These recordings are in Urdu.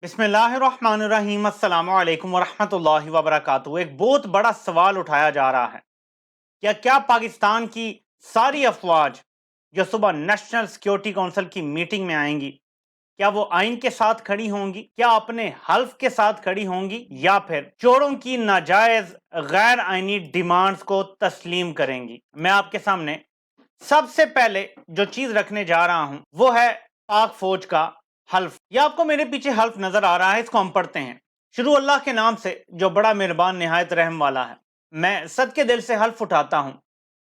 بسم اللہ الرحمن الرحیم، السلام علیکم ورحمۃ اللہ وبرکاتہ۔ ایک بہت بڑا سوال اٹھایا جا رہا ہے، کیا پاکستان کی ساری افواج جو صبح نیشنل سیکیورٹی کونسل کی میٹنگ میں آئیں گی، کیا وہ آئین کے ساتھ کھڑی ہوں گی، کیا اپنے حلف کے ساتھ کھڑی ہوں گی، یا پھر چوروں کی ناجائز غیر آئینی ڈیمانڈز کو تسلیم کریں گی؟ میں آپ کے سامنے سب سے پہلے جو چیز رکھنے جا رہا ہوں وہ ہے پاک فوج کا حلف۔ یہ آپ کو میرے پیچھے حلف نظر آ رہا ہے، اس کو ہم پڑھتے ہیں۔ شروع اللہ کے نام سے جو بڑا مہربان نہایت رحم والا ہے۔ میں صدقے دل سے حلف اٹھاتا ہوں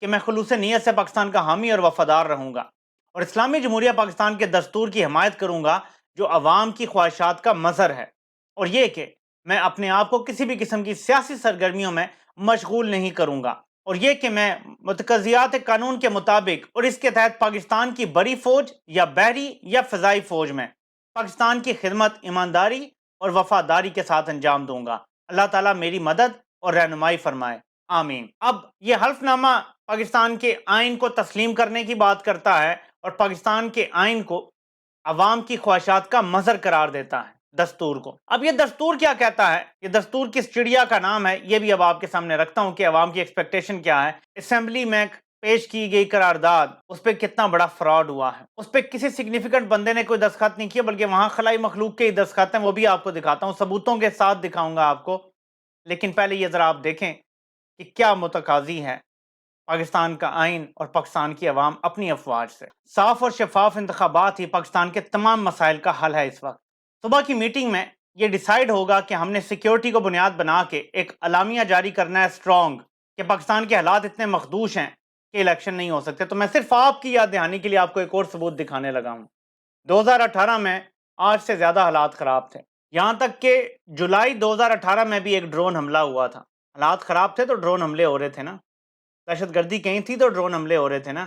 کہ میں خلوص نیت سے پاکستان کا حامی اور وفادار رہوں گا اور اسلامی جمہوریہ پاکستان کے دستور کی حمایت کروں گا جو عوام کی خواہشات کا مظہر ہے، اور یہ کہ میں اپنے آپ کو کسی بھی قسم کی سیاسی سرگرمیوں میں مشغول نہیں کروں گا، اور یہ کہ میں متقاضیات قانون کے مطابق اور اس کے تحت پاکستان کی بڑی فوج یا بحری یا فضائی فوج میں پاکستان کی خدمت ایمانداری اور وفاداری کے ساتھ انجام دوں گا۔ اللہ تعالیٰ میری مدد اور رہنمائی فرمائے، آمین۔ اب یہ حلف نامہ پاکستان کے آئین کو تسلیم کرنے کی بات کرتا ہے اور پاکستان کے آئین کو عوام کی خواہشات کا مظہر قرار دیتا ہے، دستور کو۔ اب یہ دستور کیا کہتا ہے، یہ دستور کس چڑیا کا نام ہے، یہ بھی اب آپ کے سامنے رکھتا ہوں کہ عوام کی ایکسپیکٹیشن کیا ہے۔ اسمبلی میں پیش کی گئی قرارداد، اس پہ کتنا بڑا فراڈ ہوا ہے، اس پہ کسی سگنیفیکنٹ بندے نے کوئی دستخط نہیں کیا، بلکہ وہاں خلائی مخلوق کے ہی دستخط ہیں، وہ بھی آپ کو دکھاتا ہوں، ثبوتوں کے ساتھ دکھاؤں گا آپ کو۔ لیکن پہلے یہ ذرا آپ دیکھیں کہ کیا متقاضی ہے پاکستان کا آئین اور پاکستان کی عوام اپنی افواج سے۔ صاف اور شفاف انتخابات ہی پاکستان کے تمام مسائل کا حل ہے۔ اس وقت صبح کی میٹنگ میں یہ ڈیسائیڈ ہوگا کہ ہم نے سیکیورٹی کو بنیاد بنا کے ایک اعلامیہ جاری کرنا ہے اسٹرانگ، کہ پاکستان کے حالات اتنے مخدوش ہیں کہ الیکشن نہیں ہو سکتے۔ تو میں صرف آپ کی یاد دہانی کے لیے آپ کو ایک اور ثبوت دکھانے لگا ہوں۔ 2018 میں آج سے زیادہ حالات خراب تھے، یہاں تک کہ جولائی 2018 میں بھی ایک ڈرون حملہ ہوا تھا۔ حالات خراب تھے تو ڈرون حملے ہو رہے تھے نا، دہشت گردی کہیں تھی تو ڈرون حملے ہو رہے تھے نا۔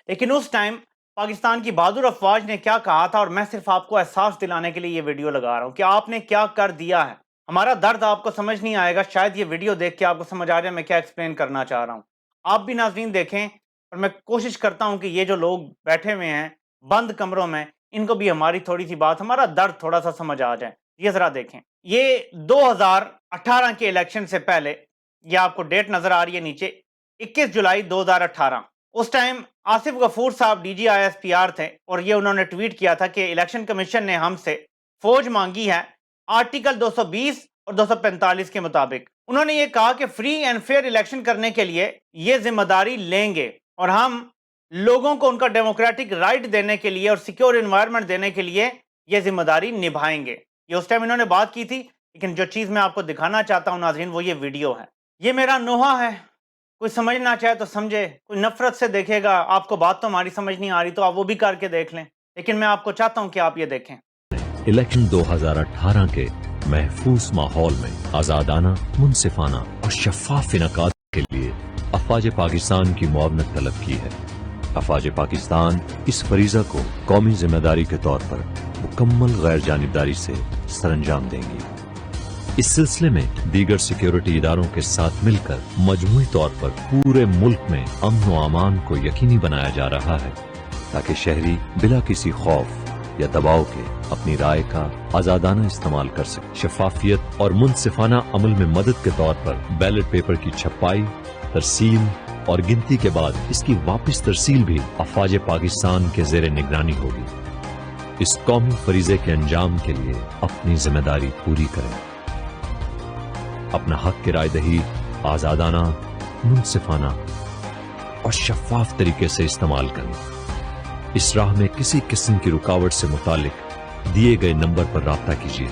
لیکن اس ٹائم پاکستان کی بہادر افواج نے کیا کہا تھا، اور میں صرف آپ کو احساس دلانے کے لیے یہ ویڈیو لگا رہا ہوں کہ آپ نے کیا کر دیا ہے۔ ہمارا درد آپ کو سمجھ نہیں آئے گا، شاید یہ ویڈیو دیکھ کے آپ کو سمجھ آ جائے میں کیا ایکسپلین کرنا چاہ رہا ہوں۔ آپ بھی ناظرین دیکھیں، اور میں کوشش کرتا ہوں کہ یہ جو لوگ بیٹھے ہوئے ہیں بند کمروں میں، ان کو بھی ہماری تھوڑی سی بات، ہمارا درد تھوڑا سا سمجھ آ جائے۔ یہ ذرا دیکھیں، یہ 2018 کے الیکشن سے پہلے، یہ آپ کو ڈیٹ نظر آ رہی ہے نیچے، 21 جولائی 2018۔ اس ٹائم آصف غفور صاحب D G I S P R تھے، اور یہ انہوں نے ٹویٹ کیا تھا کہ الیکشن کمیشن نے ہم سے فوج مانگی ہے آرٹیکل 220 اور 245 کے مطابق۔ انہوں نے یہ کہا کہ فری اینڈ فیئر الیکشن کرنے کے لیے یہ ذمہ داری لیں گے، اور ہم لوگوں کو ان کا ڈیموکریٹک رائٹ دینے کے لیے اور سیکیور انوائرمنٹ دینے کے لیے یہ ذمہ داری نبھائیں گے۔ یہ اس ٹائم انہوں نے بات کی تھی، لیکن جو چیز میں آپ کو دکھانا چاہتا ہوں ناظرین وہ یہ ویڈیو ہے۔ یہ میرا نوحہ ہے، کوئی سمجھنا چاہے تو سمجھے، کوئی نفرت سے دیکھے گا، آپ کو بات تو ہماری سمجھ نہیں آ رہی تو آپ وہ بھی کر کے دیکھ لیں، لیکن میں آپ کو چاہتا ہوں کہ آپ یہ دیکھیں۔ الیکشن 2018 کے محفوظ ماحول میں آزادانہ، منصفانہ اور شفاف انعقاد کے لیے افواج پاکستان کی معاونت طلب کی ہے۔ افواج پاکستان اس فریضہ کو قومی ذمہ داری کے طور پر مکمل غیر جانبداری سے سرانجام دیں گی۔ اس سلسلے میں دیگر سیکیورٹی اداروں کے ساتھ مل کر مجموعی طور پر پورے ملک میں امن و امان کو یقینی بنایا جا رہا ہے، تاکہ شہری بلا کسی خوف یا دباؤ کے اپنی رائے کا آزادانہ استعمال کر سکے۔ شفافیت اور منصفانہ عمل میں مدد کے طور پر بیلٹ پیپر کی چھپائی، ترسیل اور گنتی کے بعد اس کی واپس ترسیل بھی افواج پاکستان کے زیر نگرانی ہوگی۔ اس قومی فریضے کے انجام کے لیے اپنی ذمہ داری پوری کریں، اپنا حق کی رائے دہی آزادانہ، منصفانہ اور شفاف طریقے سے استعمال کریں۔ اس راہ میں کسی قسم کی رکاوٹ سے متعلق دیے گئے نمبر پر رابطہ کیجیے۔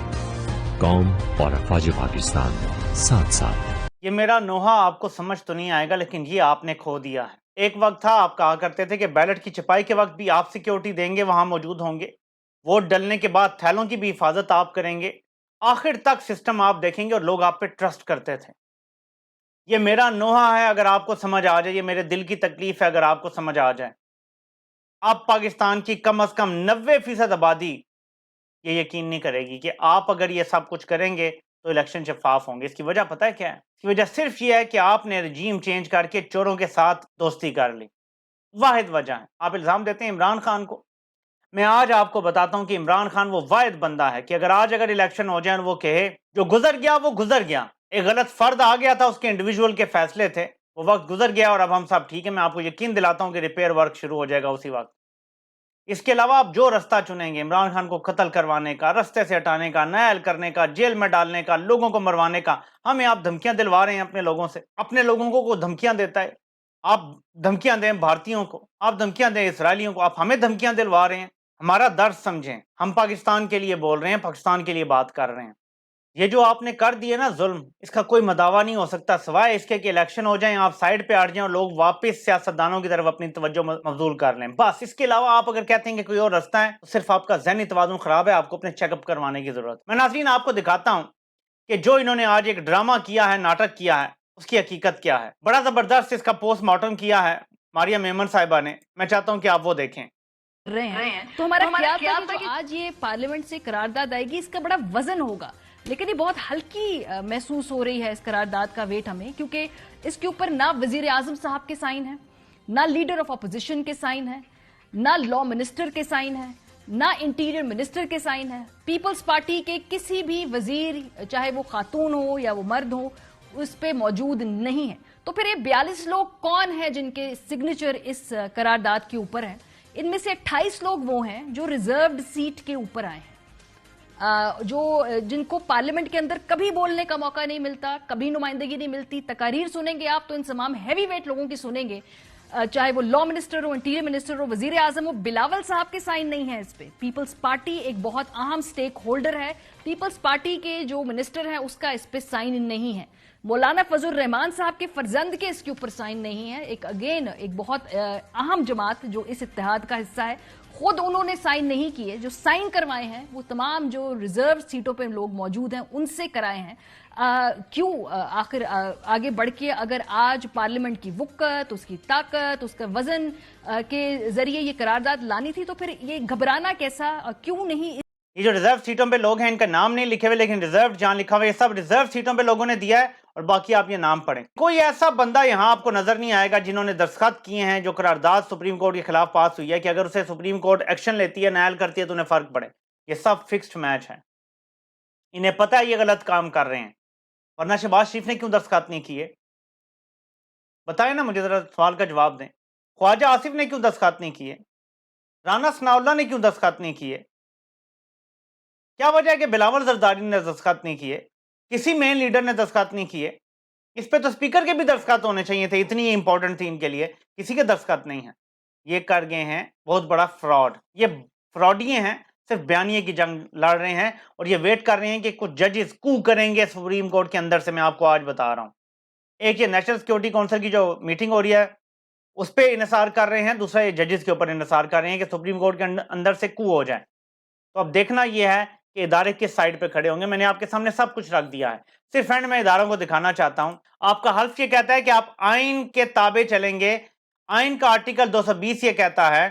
قوم اور افواج پاکستان ساتھ ساتھ۔ یہ میرا نوحہ آپ کو سمجھ تو نہیں آئے گا، لیکن یہ آپ نے کھو دیا ہے۔ ایک وقت تھا آپ کہا کرتے تھے کہ بیلٹ کی چھپائی کے وقت بھی آپ سیکیورٹی دیں گے، وہاں موجود ہوں گے، ووٹ ڈلنے کے بعد تھیلوں کی بھی حفاظت آپ کریں گے، آخر تک سسٹم آپ دیکھیں گے، اور لوگ آپ پہ ٹرسٹ کرتے تھے۔ یہ میرا نوحہ ہے، اگر آپ کو سمجھ آ جائے، یہ میرے دل کی تکلیف ہے اگر آپ کو سمجھ آ جائے۔ اب پاکستان کی کم از کم 90% آبادی یہ یقین نہیں کرے گی کہ آپ اگر یہ سب کچھ کریں گے تو الیکشن شفاف ہوں گے۔ اس کی وجہ پتہ ہے کیا ہے؟ اس کی وجہ صرف یہ ہے کہ آپ نے رجیم چینج کر کے چوروں کے ساتھ دوستی کر لی، واحد وجہ ہے۔ آپ الزام دیتے ہیں عمران خان کو، میں آج آپ کو بتاتا ہوں کہ عمران خان وہ واحد بندہ ہے کہ اگر آج الیکشن ہو جائیں وہ کہے جو گزر گیا وہ گزر گیا، ایک غلط فرد آ گیا تھا، اس کے انڈیویجول کے فیصلے تھے، وہ وقت گزر گیا اور اب ہم سب ٹھیک ہے، میں آپ کو یقین دلاتا ہوں کہ ریپیئر ورک شروع ہو جائے گا اسی وقت۔ اس کے علاوہ آپ جو رستہ چنیں گے عمران خان کو قتل کروانے کا، رستے سے ہٹانے کا، نائل کرنے کا، جیل میں ڈالنے کا، لوگوں کو مروانے کا، ہمیں آپ دھمکیاں دلوا رہے ہیں اپنے لوگوں سے، اپنے لوگوں کو دھمکیاں دیتا ہے، آپ دھمکیاں دیں بھارتیوں کو، آپ دھمکیاں دیں اسرائیلیوں کو، آپ ہمیں دھمکیاں دلوا رہے ہیں۔ ہمارا درد سمجھیں، ہم پاکستان کے لیے بول رہے ہیں، پاکستان کے لیے بات کر رہے ہیں۔ یہ جو آپ نے کر دیے نا ظلم، اس کا کوئی مداوع نہیں ہو سکتا سوائے اس کے کہ الیکشن ہو جائیں، آپ سائیڈ پہ ہٹ جائیں اور لوگ واپس سیاستدانوں کی طرف اپنی توجہ مبذول کر لیں، بس۔ اس کے علاوہ آپ اگر کہتے ہیں کہ کوئی اور رستہ ہے تو صرف آپ کا ذہنی توازن خراب ہے، آپ کو اپنے چیک اپ کروانے کی ضرورت۔ میں ناظرین آپ کو دکھاتا ہوں کہ جو انہوں نے آج ایک ڈرامہ کیا ہے، ناٹک کیا ہے، اس کی حقیقت کیا ہے۔ بڑا زبردست اس کا پوسٹ مارٹم کیا ہے ماریا میمن صاحبہ نے، میں چاہتا ہوں کہ آپ وہ دیکھیں۔ رہے ہیں تو ہمارا خیال تھا کہ جو آج یہ پارلیمنٹ سے قرارداد آئے گی اس کا بڑا وزن ہوگا، لیکن یہ بہت ہلکی محسوس ہو رہی ہے اس قرارداد کا ویٹ ہمیں، کیونکہ اس کے اوپر نہ وزیر اعظم صاحب کے سائن ہیں، نہ لیڈر آف اپوزیشن کے سائن ہیں، نہ لا منسٹر کے سائن ہیں، نہ انٹیریئر منسٹر کے سائن ہیں، پیپلز پارٹی کے کسی بھی وزیر چاہے وہ خاتون ہو یا وہ مرد ہو اس پہ موجود نہیں ہے۔ تو پھر یہ 42 لوگ کون ہیں جن کے سگنیچر اس قرارداد کے اوپر ہیں؟ ان میں سے 28 لوگ وہ ہیں جو ریزروڈ سیٹ کے اوپر آئے ہیں، جن کو پارلیمنٹ کے اندر کبھی بولنے کا موقع نہیں ملتا، کبھی نمائندگی نہیں ملتی۔ تقاریر سنیں گے آپ تو ان تمام ہیوی ویٹ لوگوں کی سنیں گے، چاہے وہ لا منسٹر ہو، انٹیریئر منسٹر ہو، وزیر اعظم ہو، بلاول صاحب کے سائن نہیں ہے اس پہ۔ پیپلز پارٹی ایک بہت اہم سٹیک ہولڈر ہے، پیپلز پارٹی کے جو منسٹر ہیں اس کا اس پہ سائن نہیں ہے۔ مولانا فضل الرحمان صاحب کے فرزند کے اس کے اوپر سائن نہیں ہے، ایک بہت اہم جماعت جو اس اتحاد کا حصہ ہے، خود انہوں نے سائن نہیں کیے۔ جو سائن کروائے ہیں وہ تمام جو ریزرو سیٹوں پہ لوگ موجود ہیں ان سے کرائے ہیں۔ کیوں آخر آگے بڑھ کے اگر آج پارلیمنٹ کی وقت، اس کی طاقت، اس کا وزن کے ذریعے یہ قرارداد لانی تھی تو پھر یہ گھبرانا کیسا، کیوں نہیں؟ یہ جو ریزرو سیٹوں پہ لوگ ہیں ان کا نام نہیں لکھے ہوئے لیکن ریزرو جہاں لکھا ہوا ہے، یہ سب ریزرو سیٹوں پہ لوگوں نے دیا ہے اور باقی آپ یہ نام پڑھیں۔ کوئی ایسا بندہ یہاں آپ کو نظر نہیں آئے گا جنہوں نے دستخط کیے ہیں جو قرارداد سپریم کورٹ کے خلاف پاس ہوئی ہے کہ اگر اسے سپریم کورٹ ایکشن لیتی ہے، نائل کرتی ہے تو انہیں فرق پڑے۔ یہ سب فکسڈ میچ ہے، انہیں پتہ ہے یہ غلط کام کر رہے ہیں، ورنہ شہباز شریف نے کیوں دستخط نہیں کیے؟ بتائیں نا، مجھے ذرا سوال کا جواب دیں۔ خواجہ آصف نے کیوں دستخط نہیں کیے؟ رانا ثناء اللہ نے کیوں دستخط نہیں کیے؟ کیا وجہ ہے کہ بلاول زرداری نے دستخط نہیں کیے؟ کسی مین لیڈر نے دستخط نہیں کیے؟ اس پہ تو اسپیکر کے بھی دستخط ہونے چاہیے تھے، اتنی امپورٹنٹ تھی ان کے لیے، کسی کے دستخط نہیں ہیں۔ یہ کر گئے ہیں بہت بڑا فراڈ، یہ فراڈیے ہیں، صرف بیانیے کی جنگ لڑ رہے ہیں اور یہ ویٹ کر رہے ہیں کہ کچھ ججز کو کریں گے سپریم کورٹ کے اندر سے۔ میں آپ کو آج بتا رہا ہوں، ایک یہ نیشنل سیکورٹی کونسل کی جو میٹنگ ہو رہی ہے اس پہ انحصار کر رہے ہیں، دوسرا یہ ججز کے اوپر انحصار کر رہے ہیں کہ سپریم کورٹ کے اندر سے کو ہو جائے۔ تو اب دیکھنا یہ ہے کہ ادارے کس سائڈ پہ کھڑے ہوں گے۔ میں نے آپ کے سامنے سب کچھ رکھ دیا ہے، صرف اینڈ میں اداروں کو دکھانا چاہتا ہوں۔ آپ کا حلف یہ کہتا ہے کہ آپ آئین کے تابع چلیں گے۔ آئین کا آرٹیکل 220 یہ کہتا ہے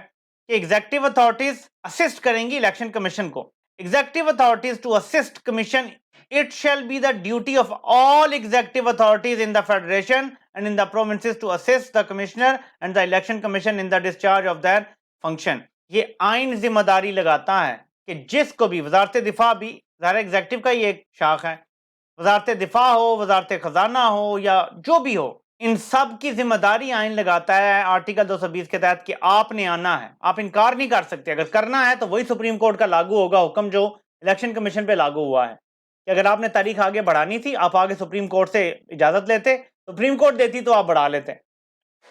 کہ ایگزیکٹو اتھارٹیز اسسٹ کریں گی الیکشن کمیشن کو۔ Executive authorities to assist commission, it shall be the duty of all executive authorities in the federation and in the provinces to assist the commissioner and the election commission in the discharge of their function. یہ آئین ذمہ داری لگاتا ہے کہ جس کو بھی، وزارت دفاع بھی ظاہر ایگزیکٹو کا ہی ایک شاخ ہے، وزارت دفاع ہو، وزارت خزانہ ہو یا جو بھی ہو، ان سب کی ذمہ داری آئین لگاتا ہے آرٹیکل 220 کے تحت کہ آپ نے آنا ہے، آپ انکار نہیں کر سکتے۔ اگر کرنا ہے تو وہی سپریم کورٹ کا لاگو ہوگا حکم جو الیکشن کمیشن پہ لاگو ہوا ہے کہ اگر آپ نے تاریخ آگے بڑھانی تھی، آپ آگے سپریم کورٹ سے اجازت لیتے، سپریم کورٹ دیتی تو آپ بڑھا لیتے۔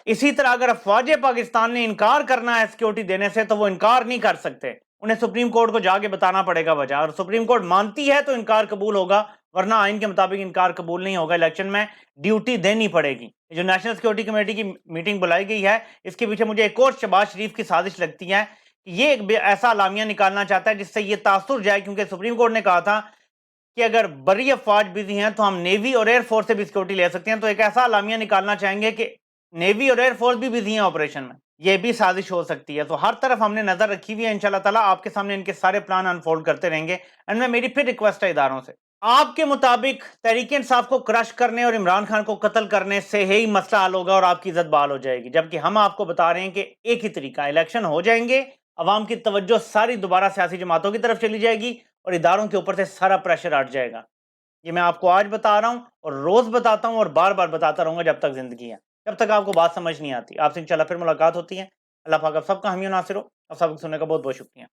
اسی طرح اگر افواج پاکستان نے انکار کرنا ہے سیکیورٹی دینے سے تو وہ انکار نہیں کر سکتے، انہیں سپریم کورٹ کو جا کے بتانا پڑے گا وجہ، اور سپریم کورٹ مانتی ہے تو انکار قبول ہوگا، ورنہ آئین کے مطابق انکار قبول نہیں ہوگا۔ الیکشن میں ڈیوٹی دینی پڑے گی۔ جو نیشنل سیکورٹی کمیٹی کی میٹنگ بلائی گئی ہے، اس کے پیچھے مجھے ایک اور شہباز شریف کی سازش لگتی ہے کہ یہ ایک ایسا اعلامیہ نکالنا چاہتا ہے جس سے یہ تاثر جائے، کیونکہ سپریم کورٹ نے کہا تھا کہ اگر بری افواج بزی ہیں تو ہم نیوی اور ایئر فورس سے بھی سیکورٹی لے سکتے ہیں، تو ایک ایسا اعلامیہ نکالنا چاہیں گے کہ نیوی اور ایئر فورس بھی بزی ہیں آپریشن میں، یہ بھی سازش ہو سکتی ہے۔ تو ہر طرف ہم نے نظر رکھی ہوئی ہے، انشاءاللہ تعالیٰ آپ کے سامنے ان کے سارے پلان انفولڈ کرتے رہیں گے۔ اینڈ میں میری پھر ریکویسٹ ہے اداروں سے، آپ کے مطابق تحریک انصاف کو کرش کرنے اور عمران خان کو قتل کرنے سے ہی مسئلہ حل ہوگا اور آپ کی عزت بحال ہو جائے گی، جبکہ ہم آپ کو بتا رہے ہیں کہ ایک ہی طریقہ، الیکشن ہو جائیں گے، عوام کی توجہ ساری دوبارہ سیاسی جماعتوں کی طرف چلی جائے گی اور اداروں کے اوپر سے سارا پریشر ہٹ جائے گا. یہ میں آپ کو آج بتا رہا ہوں اور روز بتاتا ہوں اور بار بار بتاتا رہوں گا جب تک زندگی ہے، جب تک آپ کو بات سمجھ نہیں آتی. آپ سے انشاءاللہ پھر ملاقات ہوتی ہے. اللہ پاک آپ سب کا حامی و ناصر ہو. آپ سب کو سننے کا بہت بہت شکریہ.